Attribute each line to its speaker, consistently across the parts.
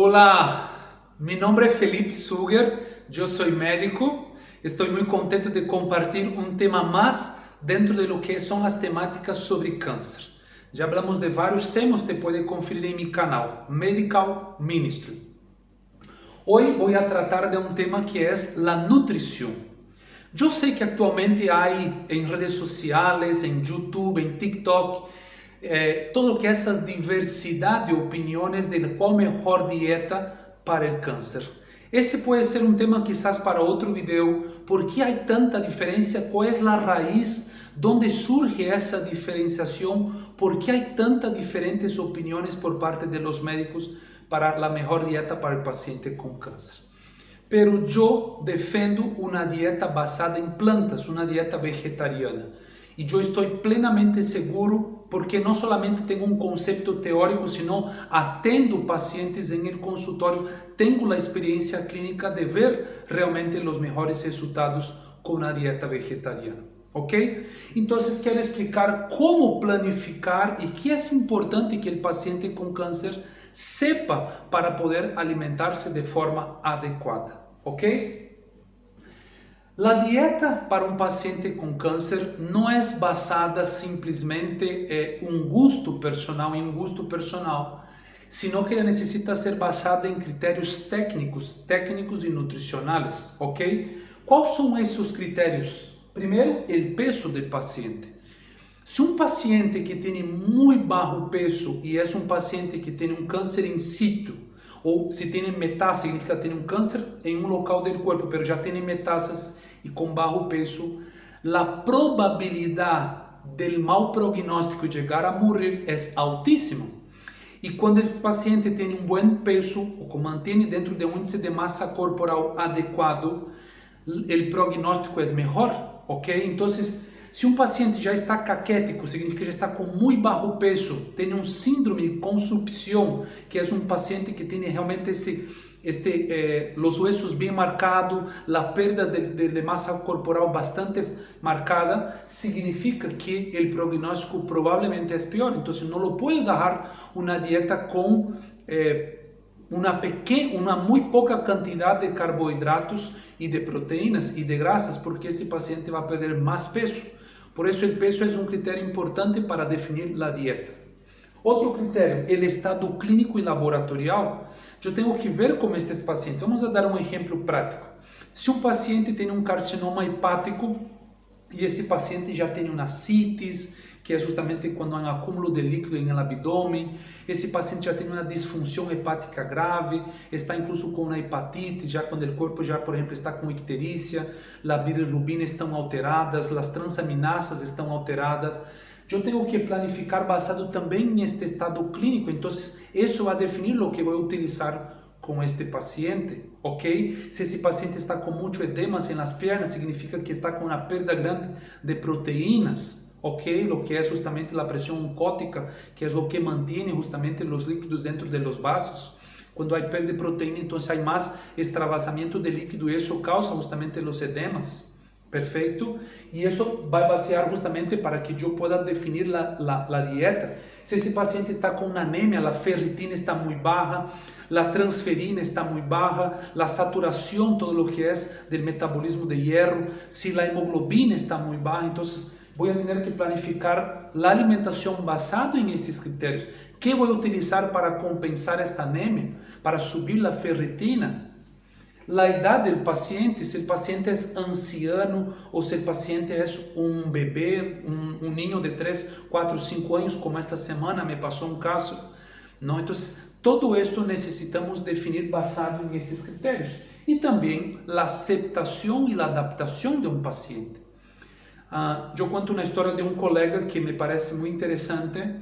Speaker 1: Hola, mi nombre es Felipe Suger, yo soy médico, estoy muy contento de compartir un tema más dentro de lo que son las temáticas sobre cáncer. Ya hablamos de varios temas, te puedes conferir en mi canal, Medical Ministry. Hoy voy a tratar de un tema que es la nutrición. Yo sé que actualmente hay en redes sociales, en YouTube, en TikTok, todo lo que es esa diversidad de opiniones de cuál mejor dieta para el cáncer. Ese puede ser un tema quizás para otro video. ¿Por qué hay tanta diferencia? ¿Cuál es la raíz? ¿Dónde surge esa diferenciación? ¿Por qué hay tantas diferentes opiniones por parte de los médicos para la mejor dieta para el paciente con cáncer? Pero yo defiendo una dieta basada en plantas, una dieta vegetariana. Y yo estoy plenamente seguro porque no solamente tengo un concepto teórico, sino atendo pacientes en el consultorio, tengo la experiencia clínica de ver realmente los mejores resultados con una dieta vegetariana. ¿Ok? Entonces quiero explicar cómo planificar y qué es importante que el paciente con cáncer sepa para poder alimentarse de forma adecuada. ¿Ok? La dieta para un paciente con cáncer no es basada simplesmente en un gusto personal, sino que ela necesita ser basada en criterios técnicos y nutricionales, ¿ok? ¿Cuáles son esos criterios? Primero, el peso del paciente. Si un paciente que tiene muy bajo peso y es un paciente que tiene un cáncer in situ, ou se tiene metástasis, significa que tiene un cáncer en un local del cuerpo, pero ya tiene metástasis y con bajo peso, la probabilidad del mal pronóstico y llegar a morir es altísima. Y cuando el paciente tiene un buen peso o mantiene dentro de un índice de masa corporal adecuado, el pronóstico es mejor, ¿ok? Entonces, se um paciente já está caquético, significa que já está com muito baixo peso, tem um síndrome de consumpção, que é um paciente que tem realmente los huesos bem marcados, a perda de massa corporal bastante marcada, significa que o prognóstico provavelmente é pior. Então, não lo pode dar uma dieta com una muy poca cantidad de carbohidratos y de proteínas y de grasas, porque ese paciente va a perder más peso. Por eso el peso es un criterio importante para definir la dieta. Otro criterio, el estado clínico y laboratorial. Yo tengo que ver cómo este paciente. Vamos a dar un ejemplo práctico. Si un paciente tiene un carcinoma hepático y ese paciente ya tiene una citis, que é justamente quando há um acúmulo de líquido no abdômen, esse paciente já tem uma disfunção hepática grave, está incluso com uma hepatite, já quando o corpo já, por exemplo, está com icterícia, a bilirrubina estão alteradas, as transaminasas estão alteradas. Eu tenho que planificar basado também neste estado clínico, então isso vai definir o que vou utilizar com este paciente, ok? Se esse paciente está com muito edemas nas pernas, significa que está com uma perda grande de proteínas, ok, lo que es justamente la presión oncótica, que es lo que mantiene justamente los líquidos dentro de los vasos. Cuando hay pérdida de proteína, entonces hay más extravasamiento de líquido y eso causa justamente los edemas. Perfecto. Y eso va a basear justamente para que yo pueda definir la dieta. Si ese paciente está con una anemia, la ferritina está muy baja, la transferina está muy baja, la saturación, todo lo que es del metabolismo de hierro, si la hemoglobina está muy baja, entonces voy a tener que planificar la alimentación basado en esos criterios. ¿Qué voy a utilizar para compensar esta anemia? Para subir la ferritina. La edad del paciente, si el paciente es anciano o si el paciente es un bebé, un niño de 3, 4, 5 años, como esta semana me pasó un caso, ¿no? Entonces, todo esto necesitamos definir basado en esos criterios. Y también la aceptación y la adaptación de un paciente. Eu conto uma história de um colega que me parece muito interessante,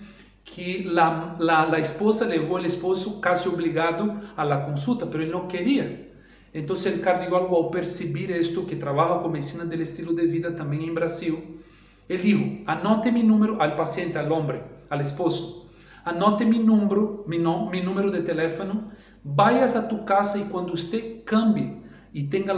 Speaker 1: que a esposa levou o esposo quase obrigado a la consulta, pero ele não queria. Então o cardiólogo, ao perceber isto, que trabalha com medicina do estilo de vida também em Brasil, ele dijo, anote mi número al paciente, al hombre, al esposo, anote mi número de teléfono, vayas a tu casa e quando você cambie, y tenga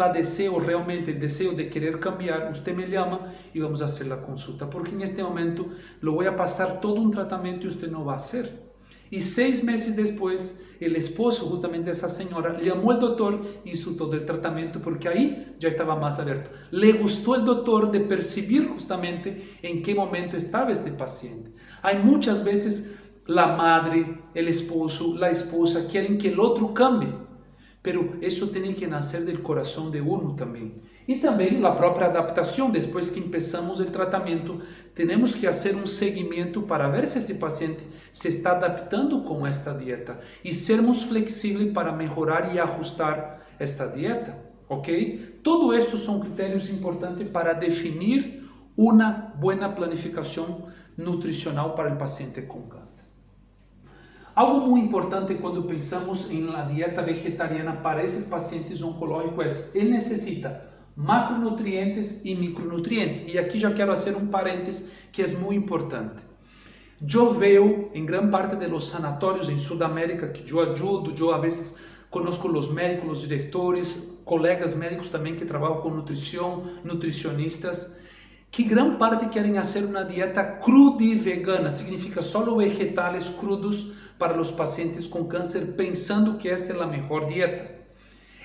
Speaker 1: realmente el deseo de querer cambiar, usted me llama y vamos a hacer la consulta, porque en este momento lo voy a pasar todo un tratamiento y usted no va a hacer. Y 6 meses después, el esposo justamente de esa señora llamó al doctor, hizo todo el tratamiento porque ahí ya estaba más abierto. Le gustó el doctor de percibir justamente en qué momento estaba este paciente. Hay muchas veces la madre, el esposo, la esposa quieren que el otro cambie, pero eso tiene que nacer del corazón de uno también. Y también la propia adaptación. Después que empezamos el tratamiento, tenemos que hacer un seguimiento para ver si ese paciente se está adaptando con esta dieta y sermos flexibles para mejorar y ajustar esta dieta, ¿ok? Todo esto son criterios importantes para definir una buena planificación nutricional para el paciente con cáncer. Algo muy importante cuando pensamos en la dieta vegetariana para esos pacientes oncológicos es, él necesita macronutrientes y micronutrientes. Y aquí ya quiero hacer un paréntesis que es muy importante. Yo veo en gran parte de los sanatorios en Sudamérica que yo ayudo, yo a veces conozco los médicos, los directores, colegas médicos también que trabajan con nutrición, nutricionistas, que gran parte quieren hacer una dieta cruda y vegana, significa solo vegetales crudos para los pacientes con cáncer, pensando que esta es la mejor dieta.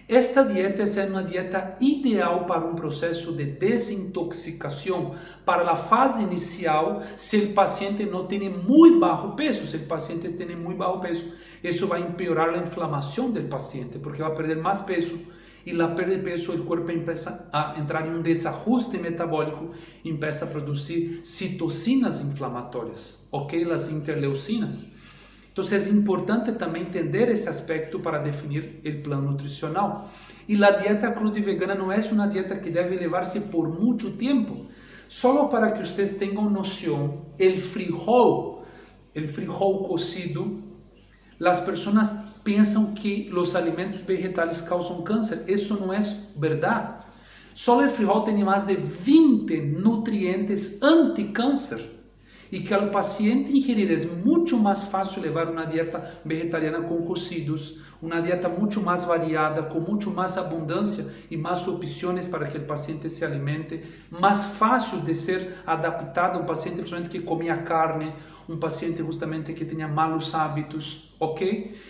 Speaker 1: Esta dieta es una dieta ideal para un proceso de desintoxicación, para la fase inicial, si el paciente no tiene muy bajo peso. Si el paciente tiene muy bajo peso, eso va a empeorar la inflamación del paciente, porque va a perder más peso, y la pérdida de peso, el cuerpo empieza a entrar en un desajuste metabólico, empieza a producir citocinas inflamatorias, ¿ok? Las interleucinas. Entonces es importante también entender ese aspecto para definir el plan nutricional. Y la dieta cruda y vegana no es una dieta que debe llevarse por mucho tiempo. Solo para que ustedes tengan noción, el frijol cocido, las personas piensan que los alimentos vegetales causan cáncer. Eso no es verdad. Solo el frijol tiene más de 20 nutrientes anticáncer. Y que al paciente ingerir es mucho más fácil llevar una dieta vegetariana con cocidos, una dieta mucho más variada, con mucho más abundancia y más opciones para que el paciente se alimente, más fácil de ser adaptado a un paciente justamente que comía carne, un paciente justamente que tenía malos hábitos, ¿ok?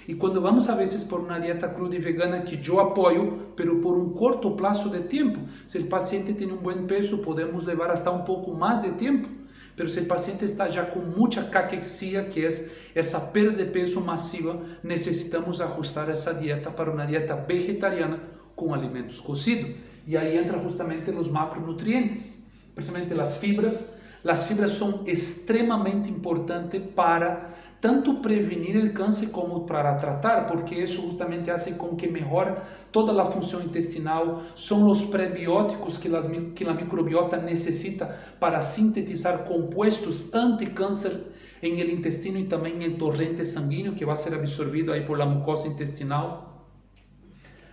Speaker 1: Y cuando vamos a veces por una dieta cruda y vegana que yo apoyo, pero por un corto plazo de tiempo, si el paciente tiene un buen peso, podemos llevar hasta un poco más de tiempo. Pero si el paciente está ya con mucha caquexia, que es esa pérdida de peso masiva, necesitamos ajustar esa dieta para una dieta vegetariana con alimentos cocidos. Y ahí entran justamente los macronutrientes, precisamente las fibras. Las fibras son extremadamente importantes para tanto prevenir el cáncer como para tratar, porque eso justamente hace con que mejore toda la función intestinal. Son los prebióticos que la microbiota necesita para sintetizar compuestos anticáncer en el intestino y también en el torrente sanguíneo que va a ser absorbido ahí por la mucosa intestinal.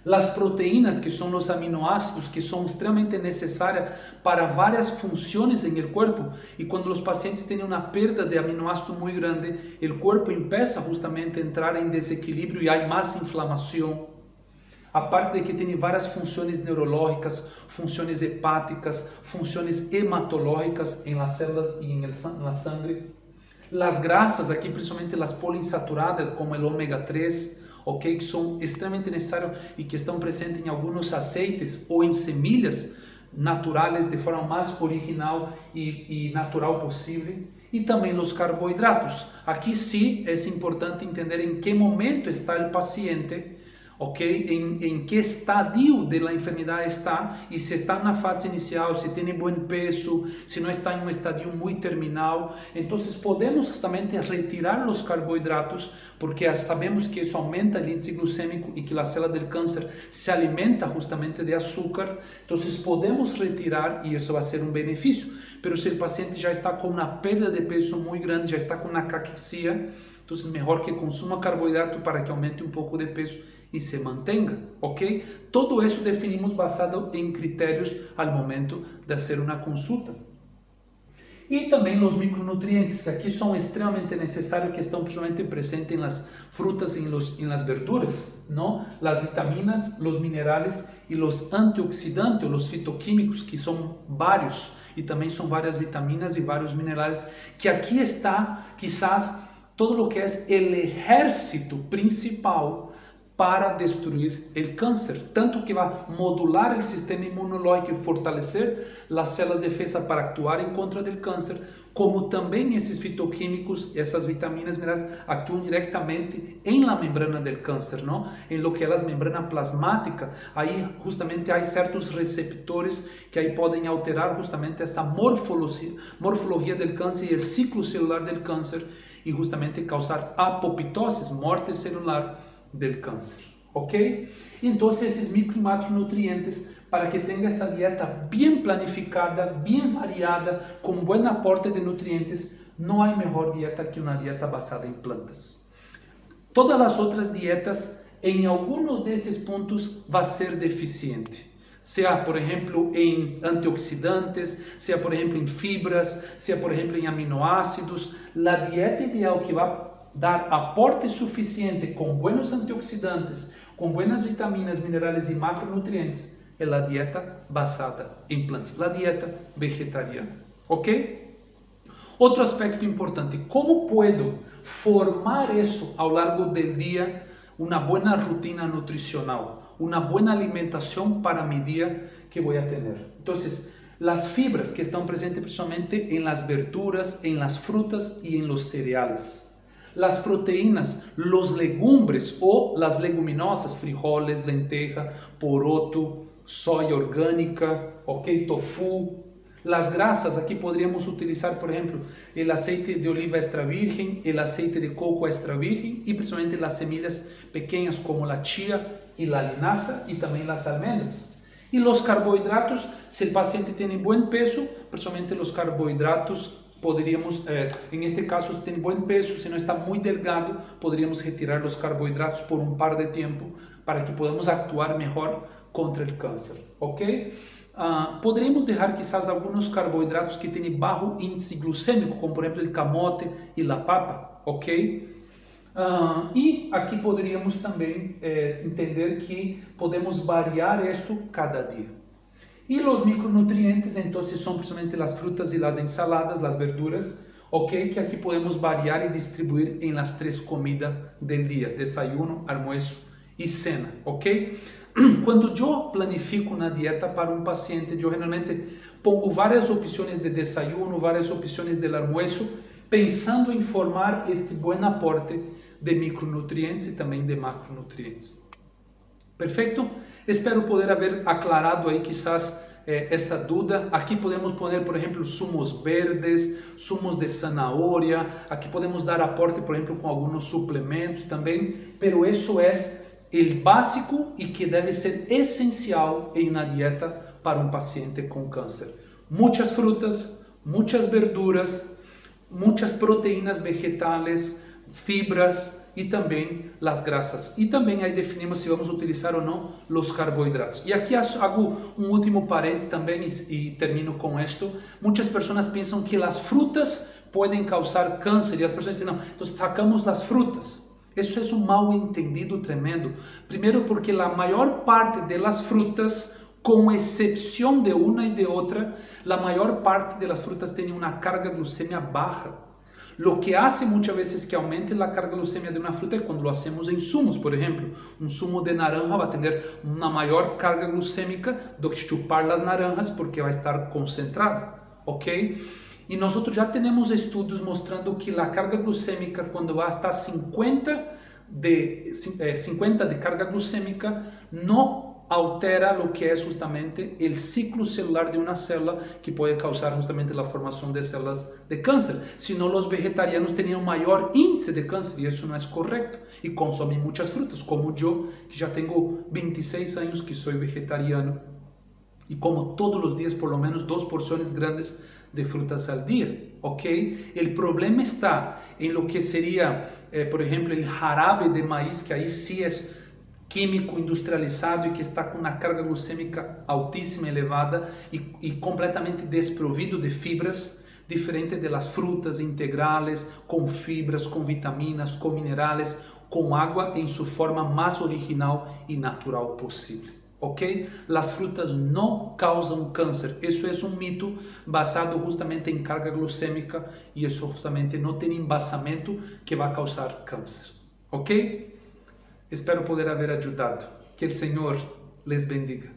Speaker 1: Las proteínas, que son los aminoácidos, que son extremadamente necesarias para varias funciones en el cuerpo. Y cuando los pacientes tienen una pérdida de aminoácidos muy grande, el cuerpo empieza justamente a entrar en desequilibrio y hay más inflamación. Aparte de que tiene varias funciones neurológicas, funciones hepáticas, funciones hematológicas en las células y en la sangre. Las grasas, aquí principalmente las poliinsaturadas, como el omega 3, okay, que son extremadamente necesarios y que están presentes en algunos aceites o en semillas naturales de forma más original y natural posible. Y también los carbohidratos. Aquí sí es importante entender en qué momento está el paciente, okay, en qué estadio de la enfermedad está, y si está en una fase inicial, si tiene buen peso, si no está en un estadio muy terminal. Entonces podemos justamente retirar los carbohidratos, porque sabemos que eso aumenta el índice glucémico y que la célula del cáncer se alimenta justamente de azúcar. Entonces podemos retirar y eso va a ser un beneficio. Pero si el paciente ya está con una pérdida de peso muy grande, ya está con una caquexia, entonces mejor que consuma carbohidrato para que aumente un poco de peso y se mantenga, ¿ok? Todo eso definimos basado en criterios al momento de hacer una consulta. Y también los micronutrientes, que aquí son extremadamente necesarios, que están principalmente presentes en las frutas y en las verduras, ¿no? Las vitaminas, los minerales y los antioxidantes, los fitoquímicos, que son varios, y también son varias vitaminas y varios minerales, que aquí está quizás todo lo que es el ejército principal para destruir el cáncer, tanto que va a modular el sistema inmunológico y fortalecer las células de defensa para actuar en contra del cáncer, como también esos fitoquímicos, esas vitaminas, minerales, actúan directamente en la membrana del cáncer, ¿no? En lo que es la membrana plasmática. Ahí justamente hay ciertos receptores que ahí pueden alterar justamente esta morfología del cáncer y el ciclo celular del cáncer y justamente causar apoptosis, muerte celular del cáncer, ¿ok? Y entonces esos micro y macronutrientes, para que tenga esa dieta bien planificada, bien variada, con buen aporte de nutrientes, no hay mejor dieta que una dieta basada en plantas. Todas las otras dietas, en algunos de estos puntos, va a ser deficiente. Sea, por ejemplo, en antioxidantes, sea, por ejemplo, en fibras, sea, por ejemplo, en aminoácidos. La dieta ideal que va a dar aporte suficiente con buenos antioxidantes, con buenas vitaminas, minerales y macronutrientes, es la dieta basada en plantas, la dieta vegetariana, ¿ok? Otro aspecto importante, ¿cómo puedo formar eso a lo largo del día? Una buena rutina nutricional, una buena alimentación para mi día que voy a tener. Entonces, las fibras que están presentes principalmente en las verduras, en las frutas y en los cereales. Las proteínas, los legumbres o las leguminosas, frijoles, lenteja, poroto, soya orgánica, okay, tofu. Las grasas, aquí podríamos utilizar, por ejemplo, el aceite de oliva extra virgen, el aceite de coco extra virgen y principalmente las semillas pequeñas como la chía y la linaza y también las almendras. Y los carbohidratos, si el paciente tiene buen peso, principalmente los carbohidratos, podríamos, en este caso, si tiene buen peso, si no está muy delgado, podríamos retirar los carbohidratos por un par de tiempo para que podamos actuar mejor contra el cáncer, ¿ok? Podríamos dejar quizás algunos carbohidratos que tienen bajo índice glucémico, como por ejemplo el camote y la papa, ¿ok? Y aquí podríamos también entender que podemos variar esto cada día. Y los micronutrientes, entonces, son precisamente las frutas y las ensaladas, las verduras, ok, que aquí podemos variar y distribuir en las 3 comidas del día, desayuno, almuerzo y cena, ok. Cuando yo planifico una dieta para un paciente, yo generalmente pongo varias opciones de desayuno, varias opciones del almuerzo, pensando en formar este buen aporte de micronutrientes y también de macronutrientes. Perfecto? Espero poder haber aclarado aí quizás essa dúvida. Aqui podemos poner, por exemplo, zumos verdes, zumos de zanahoria. Aqui podemos dar aporte, por exemplo, com alguns suplementos também. Pero isso é o básico e que deve ser essencial em uma dieta para um paciente com câncer. Muitas frutas, muitas verduras, muitas proteínas vegetales, fibras y también las grasas. Y también ahí definimos si vamos a utilizar o no los carbohidratos. Y aquí hago un último paréntesis también y termino con esto. Muchas personas piensan que las frutas pueden causar cáncer y las personas dicen, no, entonces sacamos las frutas. Eso es un mal entendido tremendo. Primero porque la mayor parte de las frutas, con excepción de una y de otra, la mayor parte de las frutas tiene una carga glucemia baja. Lo que hace muchas veces que aumente la carga glucemia de una fruta es cuando lo hacemos en zumos, por ejemplo. Un zumo de naranja va a tener una mayor carga glucémica do que chupar las naranjas porque va a estar concentrado, ¿ok? Y nosotros ya tenemos estudios mostrando que la carga glucémica cuando va hasta 50 de carga glucémica no altera lo que es justamente el ciclo celular de una célula que puede causar justamente la formación de células de cáncer. Si no, los vegetarianos tenían un mayor índice de cáncer y eso no es correcto. Y consumen muchas frutas, como yo, que ya tengo 26 años que soy vegetariano y como todos los días por lo menos 2 porciones grandes de frutas al día, ¿ok? El problema está en lo que sería, por ejemplo, el jarabe de maíz, que ahí sí es químico industrializado y que está con una carga glucémica altísima, elevada y completamente desprovido de fibras, diferente de las frutas integrales, con fibras, con vitaminas, con minerales, con agua en su forma más original y natural posible. ¿ok? Las frutas no causan cáncer. Eso es un mito basado justamente en carga glucémica y eso justamente no tiene embasamento que va a causar cáncer, ¿ok? Espero poder haber ayudado. Que el Señor les bendiga.